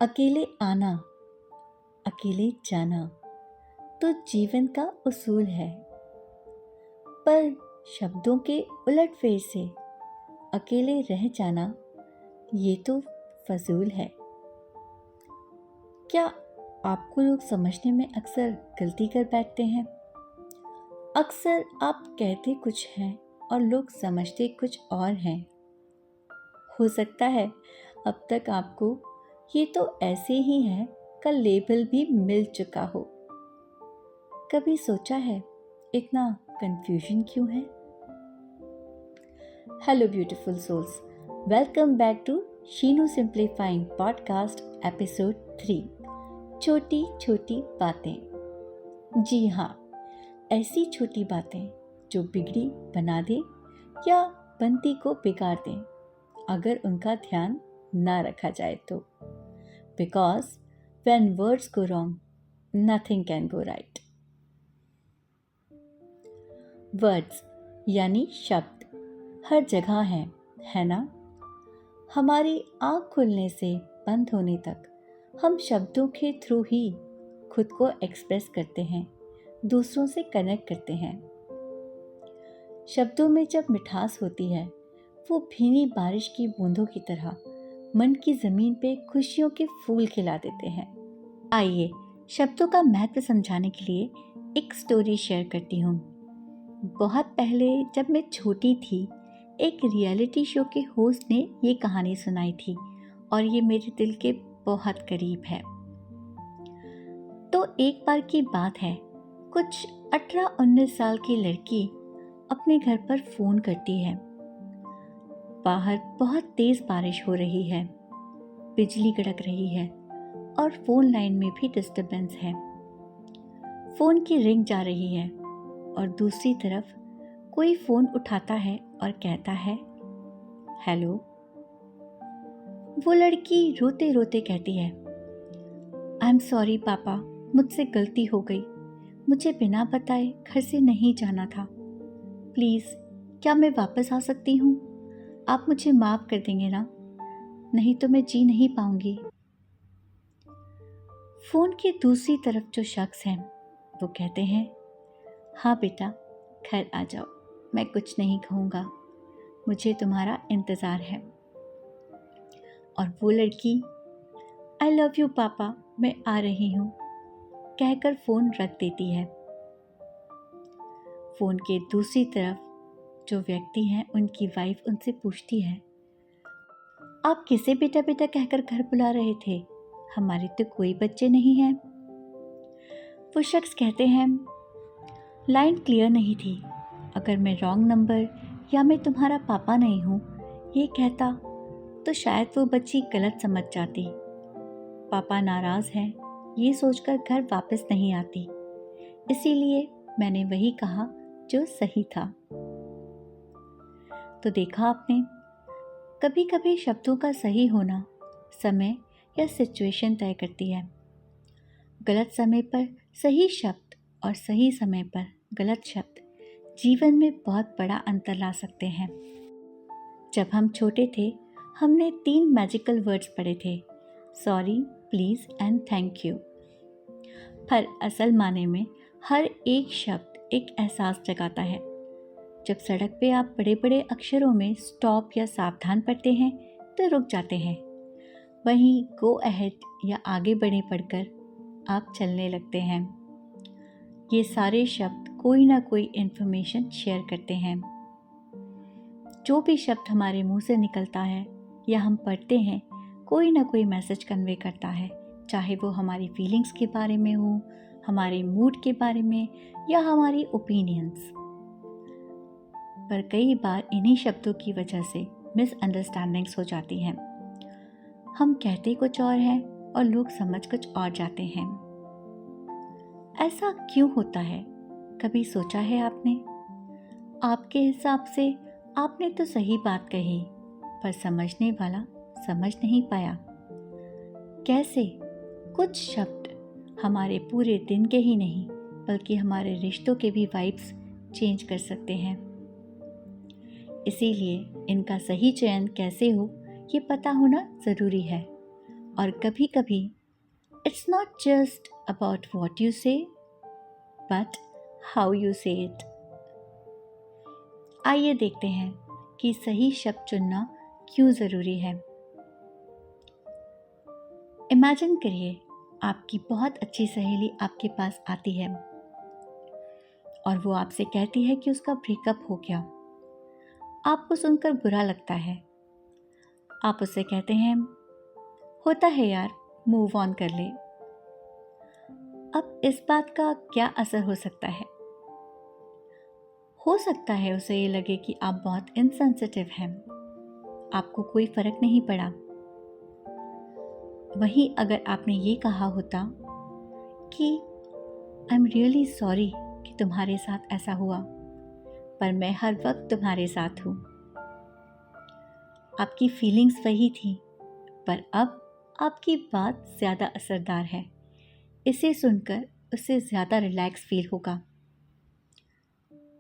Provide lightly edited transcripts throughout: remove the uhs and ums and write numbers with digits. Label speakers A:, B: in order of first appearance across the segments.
A: अकेले आना, अकेले जाना तो जीवन का उसूल है, पर शब्दों के उलटफेर से अकेले रह जाना ये तो फजूल है। क्या आपको लोग समझने में अक्सर गलती कर बैठते हैं? अक्सर आप कहते कुछ हैं और लोग समझते कुछ और हैं। हो सकता है अब तक आपको ये तो ऐसे ही है का लेबल भी मिल चुका हो। कभी सोचा है इतना कंफ्यूजन क्यों है? Hello beautiful souls, welcome back to Sheenu simplifying podcast episode 3, छोटी छोटी बातें। जी हाँ, ऐसी छोटी बातें जो बिगड़ी बना दे या बनती को बिगाड़ दें अगर उनका ध्यान ना रखा जाए तो। Because when words go wrong, nothing can go right. Words यानी शब्द हर जगह हैं, है ना? हमारी आँख खुलने से बंद होने तक हम शब्दों के थ्रू ही खुद को एक्सप्रेस करते हैं, दूसरों से कनेक्ट करते हैं। शब्दों में जब मिठास होती है, वो भीनी बारिश की बूंदों की तरह मन की ज़मीन पे खुशियों के फूल खिला देते हैं। आइए शब्दों का महत्व समझाने के लिए एक स्टोरी शेयर करती हूँ। बहुत पहले जब मैं छोटी थी, एक रियलिटी शो के होस्ट ने ये कहानी सुनाई थी और ये मेरे दिल के बहुत करीब है। तो एक बार की बात है, कुछ 18-19 साल की लड़की अपने घर पर फ़ोन करती है। बाहर बहुत तेज़ बारिश हो रही है, बिजली कड़क रही है और फ़ोन लाइन में भी डिस्टर्बेंस है। फ़ोन की रिंग जा रही है और दूसरी तरफ कोई फ़ोन उठाता है और कहता है, हेलो। वो लड़की रोते रोते कहती है, आई एम सॉरी पापा, मुझसे गलती हो गई। मुझे बिना बताए घर से नहीं जाना था। प्लीज़ क्या मैं वापस आ सकती हूँ? आप मुझे माफ़ कर देंगे ना? नहीं तो मैं जी नहीं पाऊंगी। फ़ोन की दूसरी तरफ जो शख्स हैं वो कहते हैं, हाँ बेटा, घर आ जाओ, मैं कुछ नहीं कहूँगा, मुझे तुम्हारा इंतज़ार है। और वो लड़की, आई लव यू पापा, मैं आ रही हूँ, कहकर फ़ोन रख देती है। फ़ोन के दूसरी तरफ जो व्यक्ति हैं, उनकी वाइफ उनसे पूछती है, आप किसे बेटा बेटा कहकर घर बुला रहे थे? हमारे तो कोई बच्चे नहीं हैं। वो शख्स कहते हैं, लाइन क्लियर नहीं थी। अगर मैं रॉन्ग नंबर या मैं तुम्हारा पापा नहीं हूँ ये कहता तो शायद वो बच्ची गलत समझ जाती। पापा नाराज़ हैं ये सोचकर घर वापस नहीं आती, इसीलिए मैंने वही कहा जो सही था। तो देखा आपने, कभी कभी शब्दों का सही होना समय या सिचुएशन तय करती है। गलत समय पर सही शब्द और सही समय पर गलत शब्द जीवन में बहुत बड़ा अंतर ला सकते हैं। जब हम छोटे थे, हमने 3 मैजिकल वर्ड्स पढ़े थे, sorry, please and thank you. पर असल माने में हर एक शब्द एक एहसास जगाता है। जब सड़क पे आप बड़े बड़े अक्षरों में स्टॉप या सावधान पढ़ते हैं तो रुक जाते हैं, वहीं गो अहेड या आगे बढ़े पढ़कर आप चलने लगते हैं। ये सारे शब्द कोई ना कोई इन्फॉर्मेशन शेयर करते हैं। जो भी शब्द हमारे मुंह से निकलता है या हम पढ़ते हैं, कोई ना कोई मैसेज कन्वे करता है, चाहे वो हमारी फीलिंग्स के बारे में हो, हमारे मूड के बारे में या हमारी ओपिनियंस। पर कई बार इन्हीं शब्दों की वजह से मिसअंडरस्टैंडिंग्स हो जाती हैं। हम कहते कुछ और हैं और लोग समझ कुछ और जाते हैं। ऐसा क्यों होता है? कभी सोचा है आपने? आपके हिसाब से आपने तो सही बात कही, पर समझने वाला समझ नहीं पाया। कैसे? कुछ शब्द हमारे पूरे दिन के ही नहीं बल्कि हमारे रिश्तों के भी वाइब्स चेंज कर सकते हैं। इसीलिए इनका सही चयन कैसे हो ये पता होना ज़रूरी है। और कभी कभी it's not just about what you से बट हाउ यू से इट। आइए देखते हैं कि सही शब्द चुनना क्यों ज़रूरी है। इमेजिन करिए आपकी बहुत अच्छी सहेली आपके पास आती है और वो आपसे कहती है कि उसका ब्रेकअप हो गया। आपको सुनकर बुरा लगता है। आप उससे कहते हैं, होता है यार, मूव ऑन कर ले। अब इस बात का क्या असर हो सकता है? हो सकता है उसे ये लगे कि आप बहुत इनसेंसिटिव हैं, आपको कोई फर्क नहीं पड़ा। वहीं अगर आपने ये कहा होता कि आई एम रियली सॉरी कि तुम्हारे साथ ऐसा हुआ, पर मैं हर वक्त तुम्हारे साथ हूँ। आपकी फीलिंग्स वही थी, पर अब आपकी बात ज़्यादा असरदार है। इसे सुनकर उससे ज़्यादा रिलैक्स फील होगा।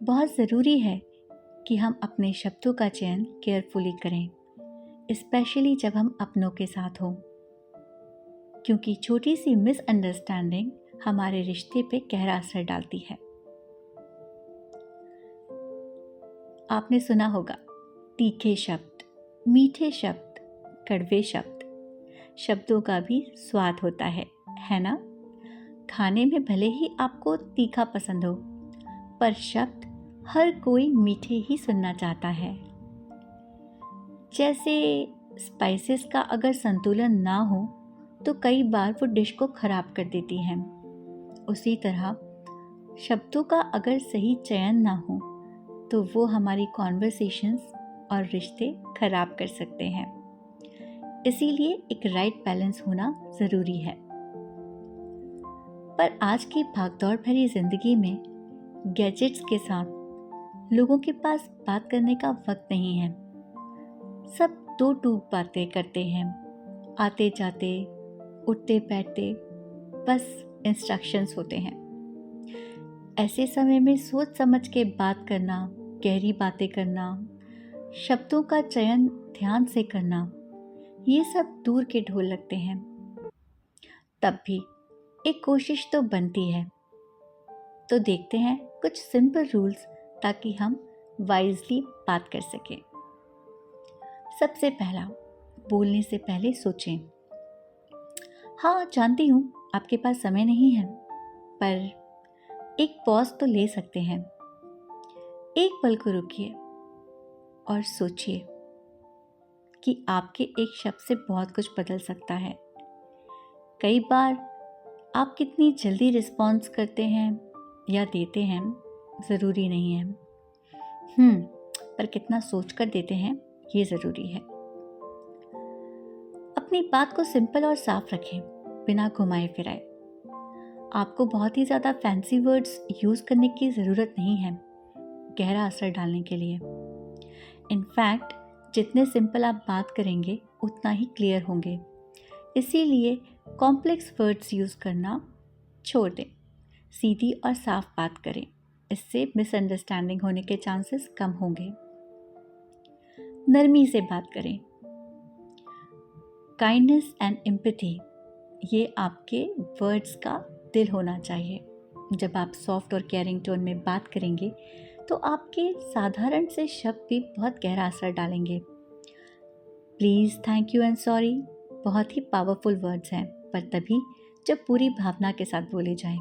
A: बहुत ज़रूरी है कि हम अपने शब्दों का चयन केयरफुली करें, स्पेशली जब हम अपनों के साथ हों, क्योंकि छोटी सी मिसअंडरस्टैंडिंग हमारे रिश्ते पे गहरा असर डालती है। आपने सुना होगा, तीखे शब्द, मीठे शब्द, कड़वे शब्द, शब्दों का भी स्वाद होता है ना? खाने में भले ही आपको तीखा पसंद हो, पर शब्द हर कोई मीठे ही सुनना चाहता है। जैसे स्पाइसेस का अगर संतुलन ना हो तो कई बार वो डिश को खराब कर देती हैं। उसी तरह शब्दों का अगर सही चयन ना हो तो वो हमारी कॉन्वर्सेशंस और रिश्ते खराब कर सकते हैं। इसीलिए एक राइट बैलेंस होना ज़रूरी है। पर आज की भागदौड़ भरी जिंदगी में गैजेट्स के साथ लोगों के पास बात करने का वक्त नहीं है। सब दो टूक बातें करते हैं, आते जाते, उठते बैठते, बस इंस्ट्रक्शंस होते हैं। ऐसे समय में सोच समझ के बात करना, गहरी बातें करना, शब्दों का चयन ध्यान से करना, ये सब दूर के ढोल लगते हैं। तब भी एक कोशिश तो बनती है। तो देखते हैं कुछ सिंपल रूल्स ताकि हम वाइजली बात कर सकें। सबसे पहला, बोलने से पहले सोचें। हाँ, जानती हूँ आपके पास समय नहीं है, पर एक पॉज तो ले सकते हैं। एक पल को रुकिए और सोचिए कि आपके एक शब्द से बहुत कुछ बदल सकता है। कई बार आप कितनी जल्दी रिस्पॉन्स करते हैं या देते हैं ज़रूरी नहीं है, पर कितना सोचकर देते हैं ये ज़रूरी है। अपनी बात को सिंपल और साफ रखें, बिना घुमाए फिराए। आपको बहुत ही ज़्यादा फैंसी वर्ड्स यूज़ करने की ज़रूरत नहीं है गहरा असर डालने के लिए। इनफैक्ट जितने सिंपल आप बात करेंगे उतना ही क्लियर होंगे। इसीलिए कॉम्प्लेक्स वर्ड्स यूज़ करना छोड़ दें, सीधी और साफ बात करें। इससे मिसअंडरस्टैंडिंग होने के चांसेस कम होंगे। नरमी से बात करें। काइंडनेस एंड एम्पैथी, ये आपके वर्ड्स का दिल होना चाहिए। जब आप सॉफ्ट और केयरिंग टोन में बात करेंगे तो आपके साधारण से शब्द भी बहुत गहरा असर डालेंगे। Please, thank you and sorry बहुत ही पावरफुल वर्ड्स हैं, पर तभी जब पूरी भावना के साथ बोले जाएं।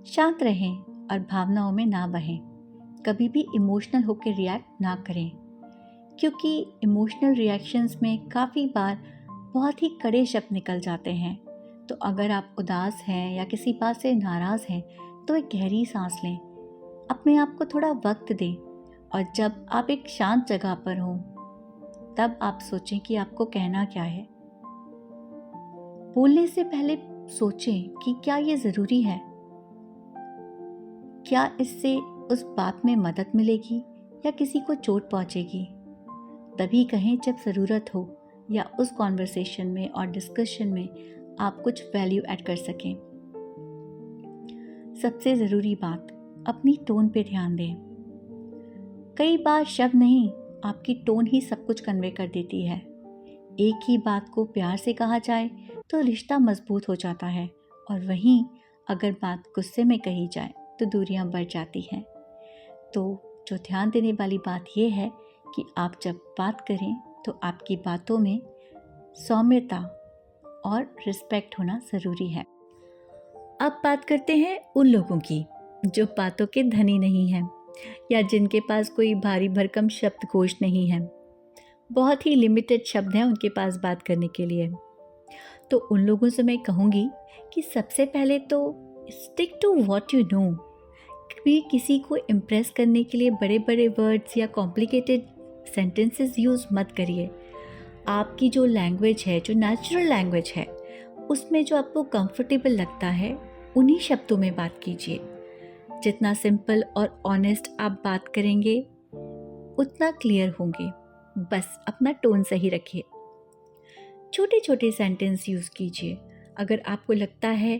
A: शांत रहें और भावनाओं में ना बहें। कभी भी इमोशनल होकर रिएक्ट ना करें, क्योंकि इमोशनल रिएक्शंस में काफ़ी बार बहुत ही कड़े शब्द निकल जाते हैं। तो अगर आप उदास हैं या किसी बात से नाराज़ हैं तो एक गहरी सांस लें, अपने आप को थोड़ा वक्त दें, और जब आप एक शांत जगह पर हों तब आप सोचें कि आपको कहना क्या है। बोलने से पहले सोचें कि क्या ये ज़रूरी है, क्या इससे उस बात में मदद मिलेगी या किसी को चोट पहुंचेगी। तभी कहें जब ज़रूरत हो या उस कॉन्वर्सेशन में और डिस्कशन में आप कुछ वैल्यू ऐड कर सकें। सबसे ज़रूरी बात, अपनी टोन पे ध्यान दें। कई बार शब्द नहीं, आपकी टोन ही सब कुछ कन्वे कर देती है। एक ही बात को प्यार से कहा जाए तो रिश्ता मजबूत हो जाता है, और वहीं अगर बात गुस्से में कही जाए तो दूरियां बढ़ जाती हैं। तो जो ध्यान देने वाली बात यह है कि आप जब बात करें तो आपकी बातों में सौम्यता और रिस्पेक्ट होना ज़रूरी है। अब बात करते हैं उन लोगों की जो बातों के धनी नहीं हैं, या जिनके पास कोई भारी भरकम शब्दकोश नहीं है। बहुत ही लिमिटेड शब्द हैं उनके पास बात करने के लिए। तो उन लोगों से मैं कहूँगी कि सबसे पहले तो stick to what you know. कभी किसी को इम्प्रेस करने के लिए बड़े बड़े वर्ड्स या कॉम्प्लिकेटेड सेंटेंसेस यूज़ मत करिए। आपकी जो लैंग्वेज है, जो नेचुरल लैंग्वेज है, उसमें जो आपको कंफर्टेबल लगता है उन्हीं शब्दों में बात कीजिए। जितना सिंपल और ऑनेस्ट आप बात करेंगे उतना क्लियर होंगे। बस अपना टोन सही रखिए। छोटे छोटे सेंटेंस यूज़ कीजिए। अगर आपको लगता है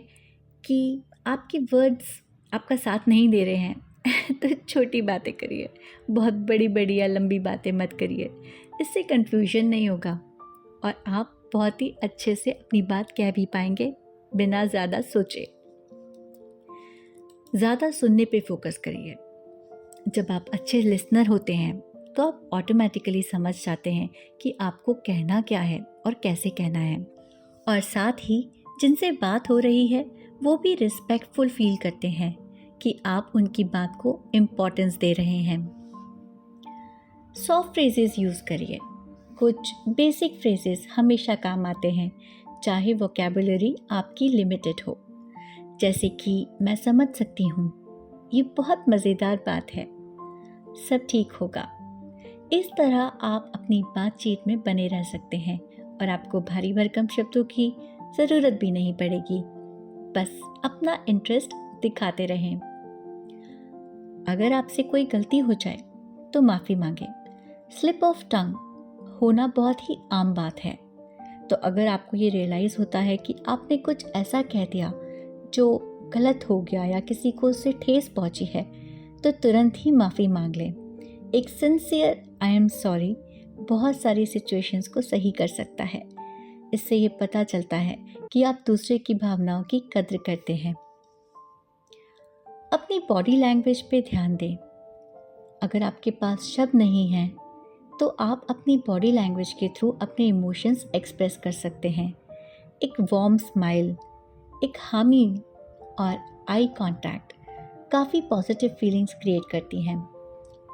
A: कि आपके वर्ड्स आपका साथ नहीं दे रहे हैं तो छोटी बातें करिए, बहुत बड़ी बड़ी या लंबी बातें मत करिए। इससे कन्फ्यूजन नहीं होगा और आप बहुत ही अच्छे से अपनी बात कह भी पाएंगे बिना ज़्यादा सोचे। ज़्यादा सुनने पे फोकस करिए। जब आप अच्छे लिसनर होते हैं तो आप ऑटोमेटिकली समझ जाते हैं कि आपको कहना क्या है और कैसे कहना है, और साथ ही जिनसे बात हो रही है वो भी रिस्पेक्टफुल फील करते हैं कि आप उनकी बात को इम्पोर्टेंस दे रहे हैं। सॉफ्ट फ्रेजेस यूज़ करिए। कुछ बेसिक फ्रेजेस हमेशा काम आते हैं, चाहे वोकैबुलरी आपकी लिमिटेड हो। जैसे कि मैं समझ सकती हूँ, ये बहुत मज़ेदार बात है, सब ठीक होगा। इस तरह आप अपनी बातचीत में बने रह सकते हैं और आपको भारी भरकम शब्दों की ज़रूरत भी नहीं पड़ेगी। बस अपना इंटरेस्ट दिखाते रहें। अगर आपसे कोई गलती हो जाए तो माफ़ी मांगें। स्लिप ऑफ टंग होना बहुत ही आम बात है। तो अगर आपको ये रियलाइज़ होता है कि आपने कुछ ऐसा कह दिया जो गलत हो गया या किसी को उससे ठेस पहुंची है, तो तुरंत ही माफ़ी मांग लें। एक सिंसियर आई एम सॉरी बहुत सारी सिचुएशंस को सही कर सकता है। इससे ये पता चलता है कि आप दूसरे की भावनाओं की कद्र करते हैं। अपनी बॉडी लैंग्वेज पे ध्यान दें। अगर आपके पास शब्द नहीं हैं तो आप अपनी बॉडी लैंग्वेज के थ्रू अपने इमोशंस एक्सप्रेस कर सकते हैं। एक वार्म स्माइल, एक हामी और आई कांटेक्ट काफ़ी पॉजिटिव फीलिंग्स क्रिएट करती हैं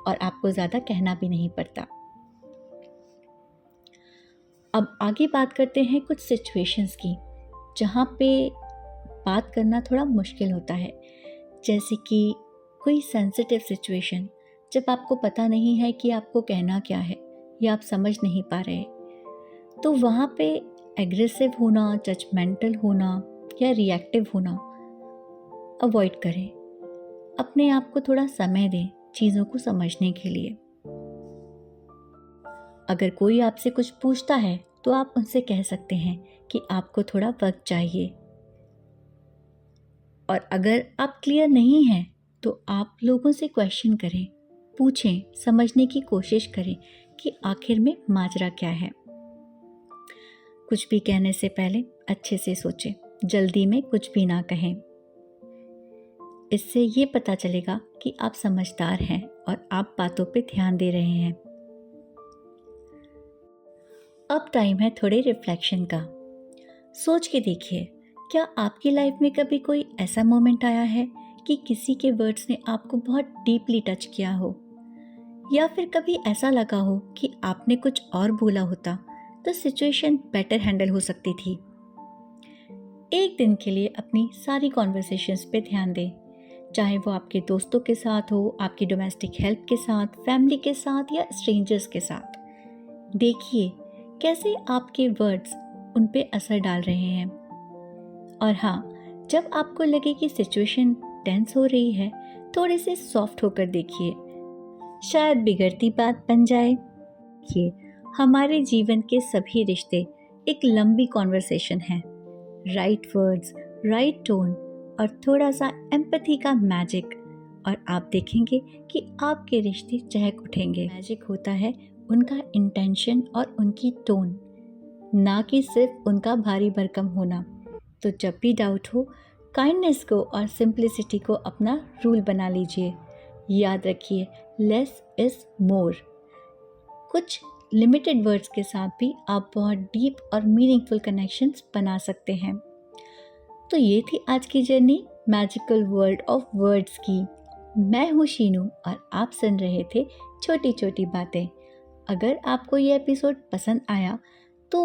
A: और आपको ज़्यादा कहना भी नहीं पड़ता। अब आगे बात करते हैं कुछ सिचुएशंस की जहाँ पे बात करना थोड़ा मुश्किल होता है। जैसे कि कोई सेंसिटिव सिचुएशन, जब आपको पता नहीं है कि आपको कहना क्या है या आप समझ नहीं पा रहे, तो वहाँ पे एग्रेसिव होना, जजमेंटल होना या रिएक्टिव होना अवॉइड करें। अपने आप को थोड़ा समय दें चीज़ों को समझने के लिए। अगर कोई आपसे कुछ पूछता है तो आप उनसे कह सकते हैं कि आपको थोड़ा वक्त चाहिए, और अगर आप क्लियर नहीं हैं तो आप लोगों से क्वेश्चन करें, पूछें, समझने की कोशिश करें कि आखिर में माजरा क्या है। कुछ भी कहने से पहले अच्छे से सोचें, जल्दी में कुछ भी ना कहें। इससे ये पता चलेगा कि आप समझदार हैं और आप बातों पे ध्यान दे रहे हैं। अब टाइम है थोड़े रिफ्लेक्शन का। सोच के देखिए, क्या आपकी लाइफ में कभी कोई ऐसा मोमेंट आया है कि किसी के वर्ड्स ने आपको बहुत डीपली टच किया हो, या फिर कभी ऐसा लगा हो कि आपने कुछ और बोला होता तो सिचुएशन बेटर हैंडल हो सकती थी। एक दिन के लिए अपनी सारी कॉन्वर्सेशंस पे ध्यान दें, चाहे वो आपके दोस्तों के साथ हो, आपकी डोमेस्टिक हेल्प के साथ, फैमिली के साथ या स्ट्रेंजर्स के साथ। देखिए कैसे आपके वर्ड्स उन पे असर डाल रहे हैं। और हाँ, जब आपको लगे कि सिचुएशन टेंस हो रही है, थोड़े से सॉफ्ट होकर देखिए, शायद बिगड़ती बात बन जाए। ये हमारे जीवन के सभी रिश्ते एक लंबी कॉन्वर्सेशन है। राइट वर्ड्स, राइट टोन और थोड़ा सा एम्पैथी का मैजिक, और आप देखेंगे कि आपके रिश्ते चहक उठेंगे। मैजिक होता है उनका इंटेंशन और उनकी टोन। ना कि सिर्फ उनका भारी भरकम होना। तो जब भी डाउट हो, काइंडनेस को और सिंप्लिसिटी को अपना रूल बना लीजिए। याद रखिए, लेस इज़ मोर। कुछ लिमिटेड वर्ड्स के साथ भी आप बहुत डीप और मीनिंगफुल कनेक्शंस बना सकते हैं। तो ये थी आज की journey magical world of words की। मैं हूँ शीनू और आप सुन रहे थे छोटी छोटी बातें। अगर आपको ये एपिसोड पसंद आया तो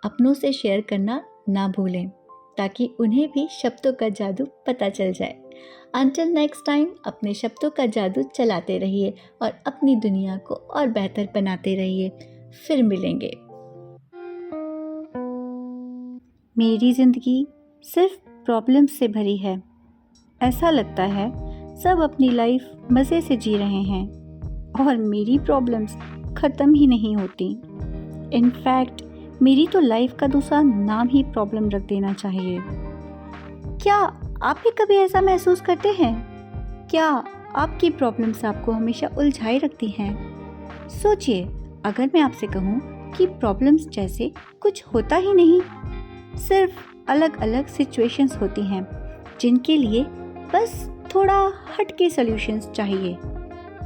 A: अपनों से शेयर करना ना भूलें, ताकि उन्हें भी शब्दों का जादू पता चल जाए। Until नेक्स्ट टाइम, अपने शब्दों का जादू चलाते रहिए और अपनी दुनिया को और बेहतर बनाते रहिए। फिर मिलेंगे। मेरी ज़िंदगी सिर्फ प्रॉब्लम से भरी है। ऐसा लगता है सब अपनी लाइफ मज़े से जी रहे हैं और मेरी प्रॉब्लम्स ख़त्म ही नहीं होती। इनफैक्ट मेरी तो लाइफ का दूसरा नाम ही प्रॉब्लम रख देना चाहिए। क्या आप भी कभी ऐसा महसूस करते हैं? क्या आपकी प्रॉब्लम्स आपको हमेशा उलझाए रखती हैं? सोचिए, अगर मैं आपसे कहूँ कि प्रॉब्लम्स जैसे कुछ होता ही नहीं, सिर्फ अलग अलग सिचुएशंस होती हैं जिनके लिए बस थोड़ा हटके सॉल्यूशंस चाहिए।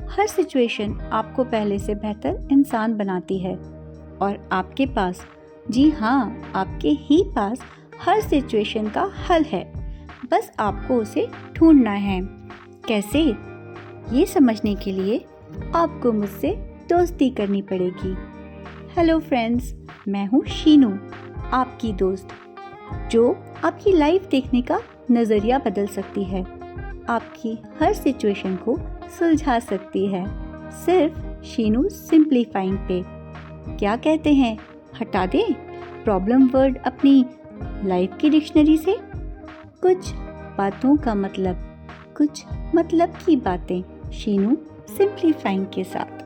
A: हर सिचुएशन आपको पहले से बेहतर इंसान बनाती है और आपके पास, जी हाँ, आपके ही पास हर सिचुएशन का हल है। बस आपको उसे ढूंढना है। कैसे? ये समझने के लिए आपको मुझसे दोस्ती करनी पड़ेगी। हेलो फ्रेंड्स, मैं हूँ शीनू, आपकी दोस्त, जो आपकी लाइफ देखने का नज़रिया बदल सकती है, आपकी हर सिचुएशन को सुलझा सकती है, सिर्फ शीनू सिंप्लीफाइंग पे। क्या कहते हैं, हटा दें प्रॉब्लम वर्ड अपनी लाइफ की डिक्शनरी से? कुछ बातों का मतलब, कुछ मतलब की बातें शीनू सिंप्लीफाइंग के साथ।